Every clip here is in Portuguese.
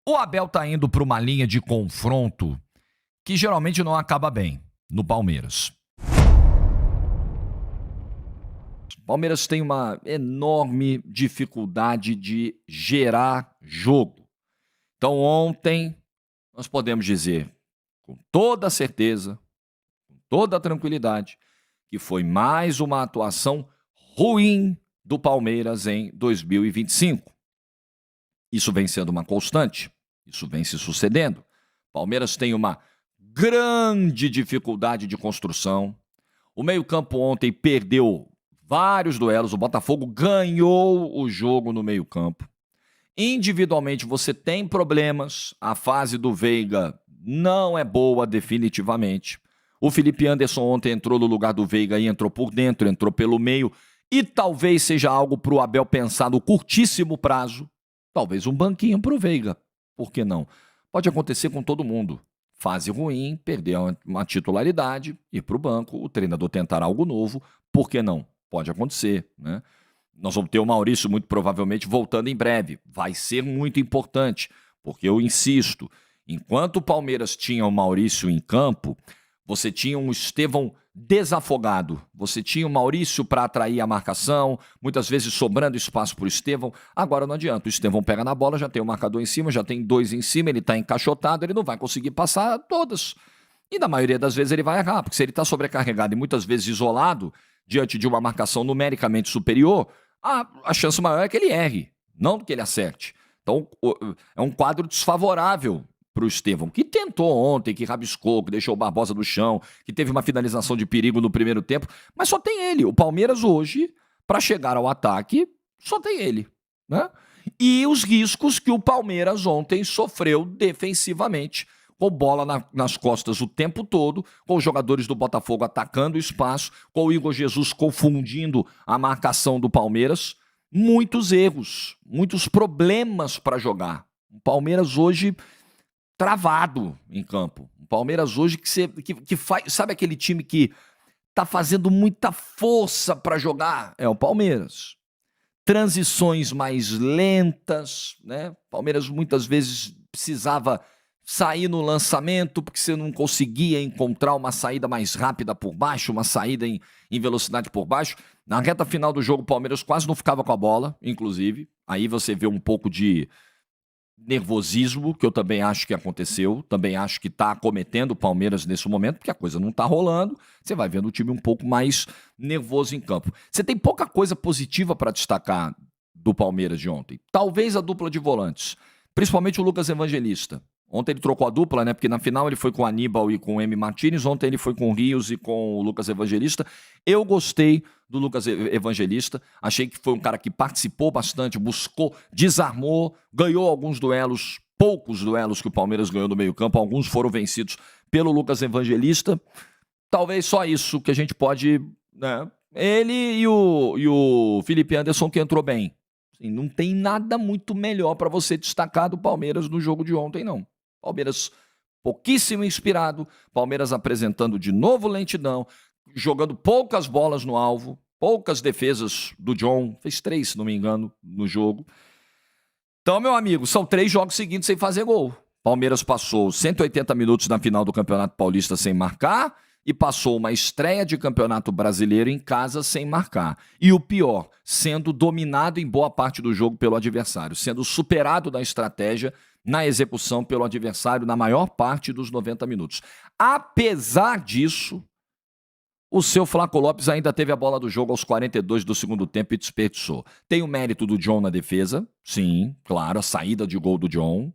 O Abel tá indo para uma linha de confronto que geralmente não acaba bem no Palmeiras. O Palmeiras tem uma enorme dificuldade de gerar jogo. Então ontem nós podemos dizer com toda a certeza, com toda a tranquilidade, que foi mais uma atuação ruim do Palmeiras em 2025. Isso vem sendo uma constante, isso vem se sucedendo. O Palmeiras tem uma grande dificuldade de construção. O meio-campo ontem perdeu vários duelos, o Botafogo ganhou o jogo no meio-campo. Individualmente você tem problemas, a fase do Veiga não é boa definitivamente. O Felipe Anderson ontem entrou no lugar do Veiga e entrou por dentro, entrou pelo meio, e talvez seja algo para o Abel pensar no curtíssimo prazo, talvez um banquinho para o Veiga, por que não? Pode acontecer com todo mundo. Fase ruim, perder uma titularidade, ir para o banco, o treinador tentar algo novo, por que não? Pode acontecer, né? Nós vamos ter o Maurício muito provavelmente voltando em breve. Vai ser muito importante, porque eu insisto, enquanto o Palmeiras tinha o Maurício em campo, você tinha um Estevão desafogado. Você tinha o Maurício para atrair a marcação, muitas vezes sobrando espaço para o Estevão. Agora não adianta, o Estevão pega na bola, já tem o marcador em cima, já tem dois em cima, ele está encaixotado, ele não vai conseguir passar todas. E na maioria das vezes ele vai errar, porque se ele está sobrecarregado e muitas vezes isolado, diante de uma marcação numericamente superior, a chance maior é que ele erre, não que ele acerte. Então, é um quadro desfavorável para o Estevão, que tentou ontem, que rabiscou, que deixou o Barbosa no chão, que teve uma finalização de perigo no primeiro tempo, mas só tem ele. O Palmeiras hoje, para chegar ao ataque, só tem ele, né? E os riscos que o Palmeiras ontem sofreu defensivamente, com bola nas costas o tempo todo, com os jogadores do Botafogo atacando o espaço, com o Igor Jesus confundindo a marcação do Palmeiras. Muitos erros, muitos problemas para jogar. O Palmeiras hoje travado em campo. O Palmeiras hoje que faz... Sabe aquele time que tá fazendo muita força para jogar? É o Palmeiras. Transições mais lentas, né? O Palmeiras muitas vezes precisava sair no lançamento, porque você não conseguia encontrar uma saída mais rápida por baixo, uma saída em velocidade por baixo. Na reta final do jogo, o Palmeiras quase não ficava com a bola, inclusive. Aí você vê um pouco de nervosismo, que eu também acho que aconteceu, também acho que está acometendo o Palmeiras nesse momento, porque a coisa não está rolando. Você vai vendo o time um pouco mais nervoso em campo. Você tem pouca coisa positiva para destacar do Palmeiras de ontem. Talvez a dupla de volantes, principalmente o Lucas Evangelista. Ontem ele trocou a dupla, né? Porque na final ele foi com o Aníbal e com o M. Martínez. Ontem ele foi com o Rios e com o Lucas Evangelista. Eu gostei do Lucas Evangelista. Achei que foi um cara que participou bastante, buscou, desarmou, ganhou alguns duelos, poucos duelos que o Palmeiras ganhou no meio-campo. Alguns foram vencidos pelo Lucas Evangelista. Talvez só isso que a gente pode, né? Ele e o Felipe Anderson, que entrou bem. Assim, não tem nada muito melhor para você destacar do Palmeiras no jogo de ontem, não. Palmeiras pouquíssimo inspirado, Palmeiras apresentando de novo lentidão, jogando poucas bolas no alvo, poucas defesas do John, fez 3, se não me engano, no jogo. Então, meu amigo, são 3 jogos seguidos sem fazer gol. Palmeiras passou 180 minutos na final do Campeonato Paulista sem marcar e passou uma estreia de Campeonato Brasileiro em casa sem marcar. E o pior, sendo dominado em boa parte do jogo pelo adversário, sendo superado na estratégia, na execução pelo adversário na maior parte dos 90 minutos. Apesar disso, o seu Flaco Lopes ainda teve a bola do jogo aos 42 do segundo tempo e desperdiçou. Tem o mérito do John na defesa, sim, claro, a saída de gol do John,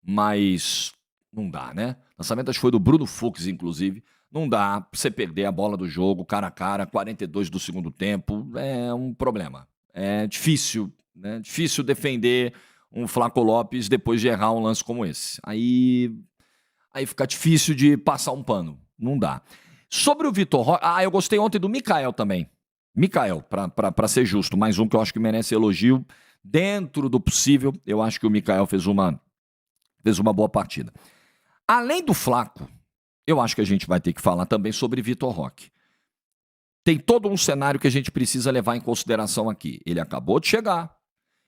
mas não dá, né? O lançamento acho que foi do Bruno Fux, inclusive. Não dá pra você perder a bola do jogo, cara a cara, 42 do segundo tempo, é um problema. É difícil, né? Difícil defender um Flaco Lopes depois de errar um lance como esse. Aí fica difícil de passar um pano. Não dá. Sobre o Vitor Roque... eu gostei ontem do Mikael também. Mikael, pra ser justo, mais um que eu acho que merece elogio. Dentro do possível, eu acho que o Mikael fez uma boa partida. Além do Flaco, eu acho que a gente vai ter que falar também sobre Vitor Roque. Tem todo um cenário que a gente precisa levar em consideração aqui. Ele acabou de chegar.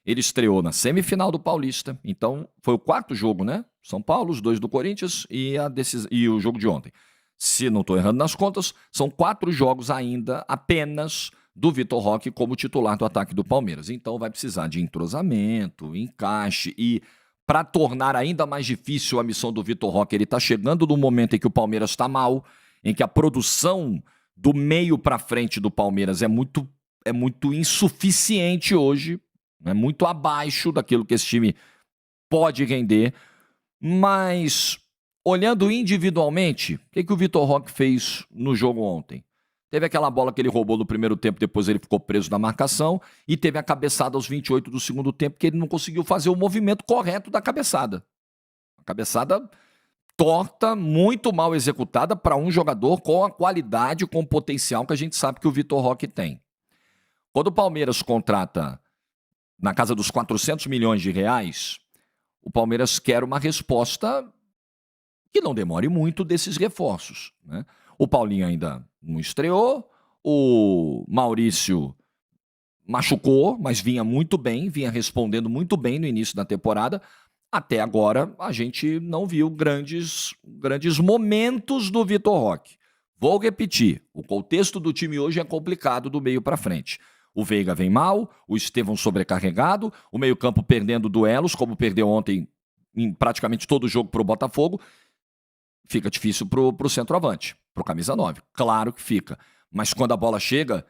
Ele estreou na semifinal do Paulista, então foi o quarto jogo, né? São Paulo, os 2 do Corinthians e o jogo de ontem. Se não estou errando nas contas, são 4 jogos ainda apenas do Vitor Roque como titular do ataque do Palmeiras. Então vai precisar de entrosamento, encaixe e para tornar ainda mais difícil a missão do Vitor Roque, ele está chegando no momento em que o Palmeiras está mal, em que a produção do meio para frente do Palmeiras é muito insuficiente hoje, é muito abaixo daquilo que esse time pode render, mas olhando individualmente, o que o Vitor Roque fez no jogo ontem? Teve aquela bola que ele roubou no primeiro tempo, depois ele ficou preso na marcação, e teve a cabeçada aos 28 do segundo tempo, que ele não conseguiu fazer o movimento correto da cabeçada. A cabeçada torta, muito mal executada para um jogador com a qualidade, com o potencial que a gente sabe que o Vitor Roque tem. Quando o Palmeiras contrata na casa dos 400 milhões de reais, o Palmeiras quer uma resposta que não demore muito desses reforços, né? O Paulinho ainda não estreou, o Maurício machucou, mas vinha muito bem, vinha respondendo muito bem no início da temporada. Até agora, a gente não viu grandes momentos do Vitor Roque. Vou repetir, o contexto do time hoje é complicado do meio para frente. O Veiga vem mal, o Estevão sobrecarregado, o meio-campo perdendo duelos, como perdeu ontem em praticamente todo o jogo para o Botafogo. Fica difícil pro centroavante, pro camisa 9. Claro que fica. Mas quando a bola chega,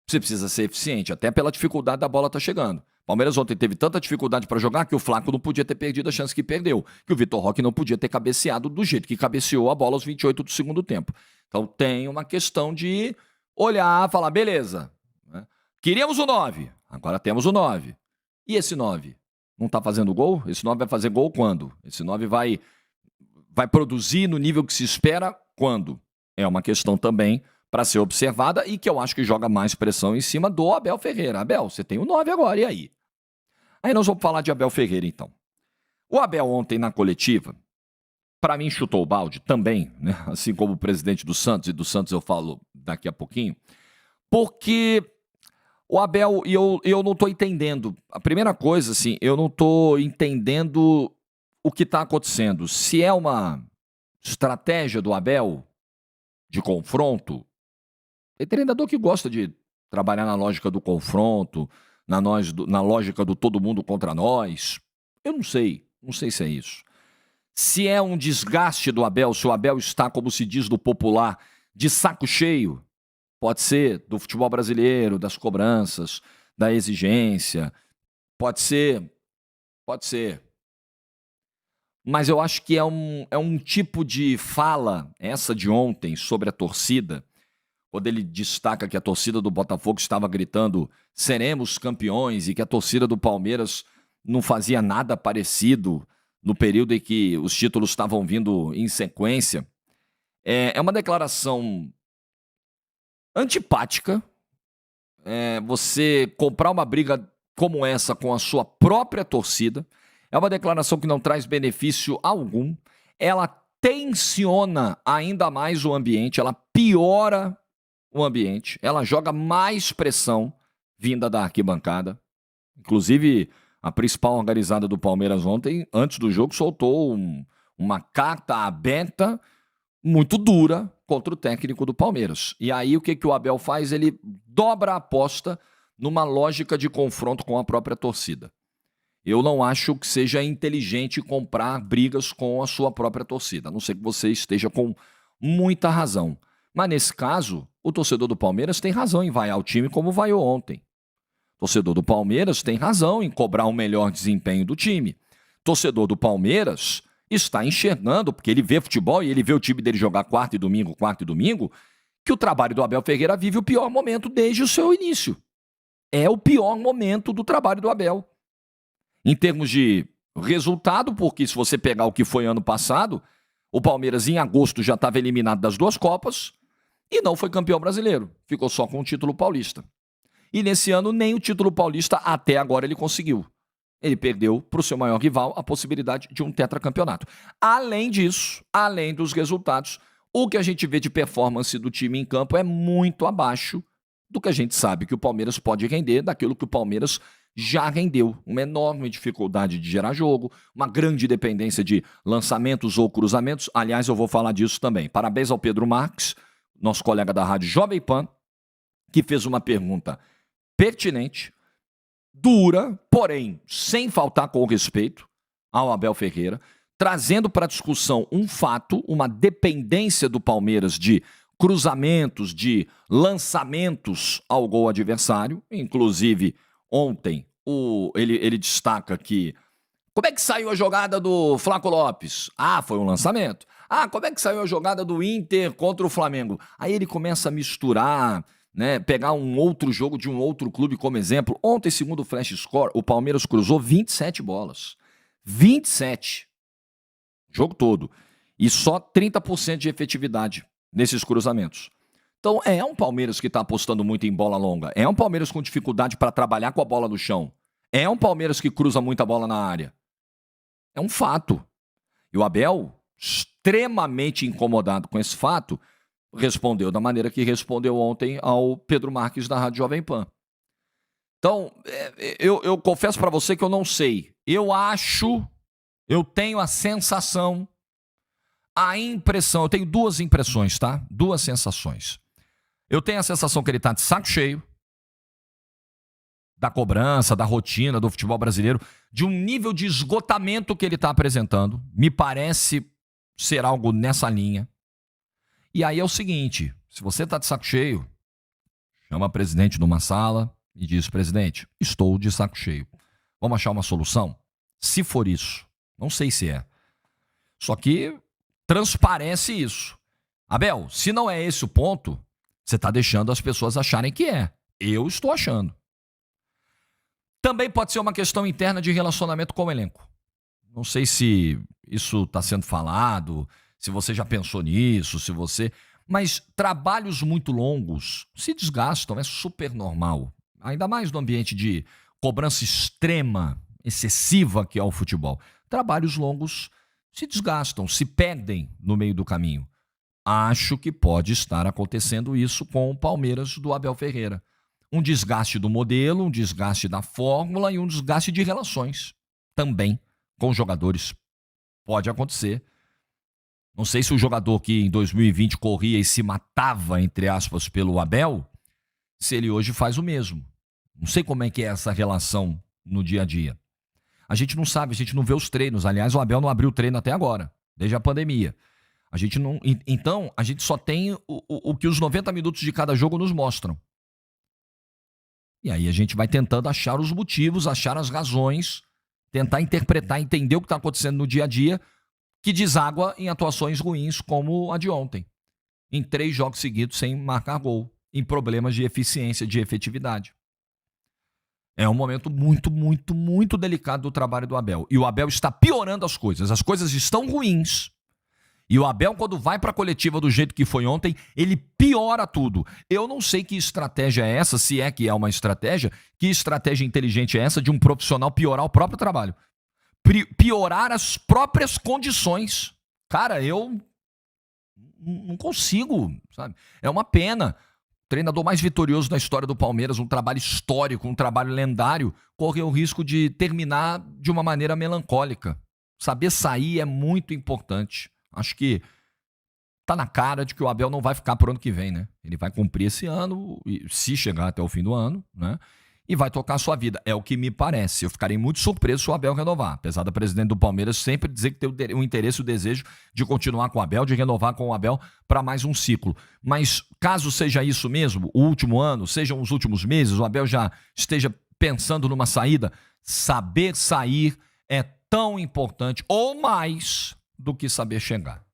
você precisa ser eficiente, até pela dificuldade da bola tá chegando. Palmeiras ontem teve tanta dificuldade para jogar que o Flaco não podia ter perdido a chance que perdeu, que o Vitor Roque não podia ter cabeceado do jeito que cabeceou a bola aos 28 do segundo tempo. Então tem uma questão de olhar, falar, beleza, né? Queríamos o 9, agora temos o 9. E esse 9? Não tá fazendo gol? Esse 9 vai fazer gol quando? Esse 9 vai produzir no nível que se espera quando? É uma questão também para ser observada e que eu acho que joga mais pressão em cima do Abel Ferreira. Abel, você tem o 9 agora, e aí? Aí nós vamos falar de Abel Ferreira, então. O Abel ontem na coletiva, para mim chutou o balde também, né? Assim como o presidente do Santos, e do Santos eu falo daqui a pouquinho, porque o Abel, e eu não estou entendendo. A primeira coisa, assim, eu não estou entendendo o que está acontecendo. Se é uma estratégia do Abel de confronto, tem treinador que gosta de trabalhar na lógica do confronto, na lógica do todo mundo contra nós. Eu não sei se é isso. Se é um desgaste do Abel, se o Abel está, como se diz no popular, de saco cheio, pode ser do futebol brasileiro, das cobranças, da exigência, pode ser. Mas eu acho que é um tipo de fala, essa de ontem, sobre a torcida, quando ele destaca que a torcida do Botafogo estava gritando seremos campeões e que a torcida do Palmeiras não fazia nada parecido no período em que os títulos estavam vindo em sequência. É uma declaração antipática. Você comprar uma briga como essa com a sua própria torcida. É uma declaração que não traz benefício algum. Ela tensiona ainda mais o ambiente, ela piora o ambiente, ela joga mais pressão vinda da arquibancada. Inclusive, a principal organizada do Palmeiras ontem, antes do jogo, soltou uma carta aberta muito dura contra o técnico do Palmeiras. E aí o que o Abel faz? Ele dobra a aposta numa lógica de confronto com a própria torcida. Eu não acho que seja inteligente comprar brigas com a sua própria torcida, a não ser que você esteja com muita razão. Mas nesse caso, o torcedor do Palmeiras tem razão em vaiar o time como vaiou ontem. O torcedor do Palmeiras tem razão em cobrar o melhor desempenho do time. O torcedor do Palmeiras está enxergando, porque ele vê futebol e ele vê o time dele jogar quarta e domingo, que o trabalho do Abel Ferreira vive o pior momento desde o seu início. É o pior momento do trabalho do Abel. Em termos de resultado, porque se você pegar o que foi ano passado, o Palmeiras em agosto já estava eliminado das 2 Copas e não foi campeão brasileiro. Ficou só com o título paulista. E nesse ano nem o título paulista até agora ele conseguiu. Ele perdeu para o seu maior rival a possibilidade de um tetracampeonato. Além disso, além dos resultados, o que a gente vê de performance do time em campo é muito abaixo do que a gente sabe que o Palmeiras pode render, daquilo que o Palmeiras já rendeu uma enorme dificuldade de gerar jogo, uma grande dependência de lançamentos ou cruzamentos. Aliás, eu vou falar disso também. Parabéns ao Pedro Marques, nosso colega da Rádio Jovem Pan, que fez uma pergunta pertinente, dura, porém sem faltar com respeito ao Abel Ferreira, trazendo para discussão um fato, uma dependência do Palmeiras de cruzamentos, de lançamentos ao gol adversário. Inclusive, ontem ele destaca que como é que saiu a jogada do Flaco Lopes? Ah, foi um lançamento. Ah, como é que saiu a jogada do Inter contra o Flamengo? Aí ele começa a misturar, né, pegar um outro jogo de um outro clube como exemplo. Ontem, segundo o Flash Score, o Palmeiras cruzou 27 bolas. 27. Jogo todo. E só 30% de efetividade nesses cruzamentos. Então é um Palmeiras que está apostando muito em bola longa. É um Palmeiras com dificuldade para trabalhar com a bola no chão. É um Palmeiras que cruza muita bola na área. É um fato. E o Abel, extremamente incomodado com esse fato, respondeu da maneira que respondeu ontem ao Pedro Marques da Rádio Jovem Pan. Então, eu confesso para você que eu não sei. Eu tenho a sensação, a impressão, eu tenho duas impressões, tá? Duas sensações. Eu tenho a sensação que ele tá de saco cheio da cobrança, da rotina do futebol brasileiro, de um nível de esgotamento que ele está apresentando. Me parece ser algo nessa linha. E aí é o seguinte, se você tá de saco cheio, chama o presidente numa sala e diz: presidente, estou de saco cheio. Vamos achar uma solução? Se for isso, não sei se é. Só que transparece isso. Abel, se não é esse o ponto, você está deixando as pessoas acharem que é. Eu estou achando. Também pode ser uma questão interna de relacionamento com o elenco. Não sei se isso está sendo falado, se você já pensou nisso, Mas trabalhos muito longos se desgastam, é super normal. Ainda mais no ambiente de cobrança extrema, excessiva que é o futebol. Trabalhos longos se desgastam, se perdem no meio do caminho. Acho que pode estar acontecendo isso com o Palmeiras do Abel Ferreira. Um desgaste do modelo, um desgaste da fórmula e um desgaste de relações também com os jogadores. Pode acontecer. Não sei se o jogador que em 2020 corria e se matava, entre aspas, pelo Abel, se ele hoje faz o mesmo. Não sei como é que é essa relação no dia a dia. A gente não sabe, a gente não vê os treinos. Aliás, o Abel não abriu o treino até agora, desde a pandemia. A gente não. Então, a gente só tem o que os 90 minutos de cada jogo nos mostram. E aí a gente vai tentando achar os motivos, achar as razões, tentar interpretar, entender o que está acontecendo no dia a dia, que deságua em atuações ruins como a de ontem. Em 3 jogos seguidos sem marcar gol, em problemas de eficiência, de efetividade. É um momento muito, muito, muito delicado do trabalho do Abel. E o Abel está piorando as coisas. As coisas estão ruins. E o Abel, quando vai para a coletiva do jeito que foi ontem, ele piora tudo. Eu não sei que estratégia é essa, se é que é uma estratégia, que estratégia inteligente é essa de um profissional piorar o próprio trabalho. Piorar as próprias condições. Cara, eu não consigo, sabe? É uma pena. O treinador mais vitorioso da história do Palmeiras, um trabalho histórico, um trabalho lendário, correu o risco de terminar de uma maneira melancólica. Saber sair é muito importante. Acho que tá na cara de que o Abel não vai ficar pro ano que vem, né? Ele vai cumprir esse ano, se chegar até o fim do ano, né? E vai tocar a sua vida. É o que me parece. Eu ficarei muito surpreso se o Abel renovar. Apesar da presidente do Palmeiras sempre dizer que tem o interesse e o desejo de continuar com o Abel, de renovar com o Abel para mais um ciclo. Mas caso seja isso mesmo, o último ano, sejam os últimos meses, o Abel já esteja pensando numa saída, saber sair é tão importante ou mais do que saber chegar.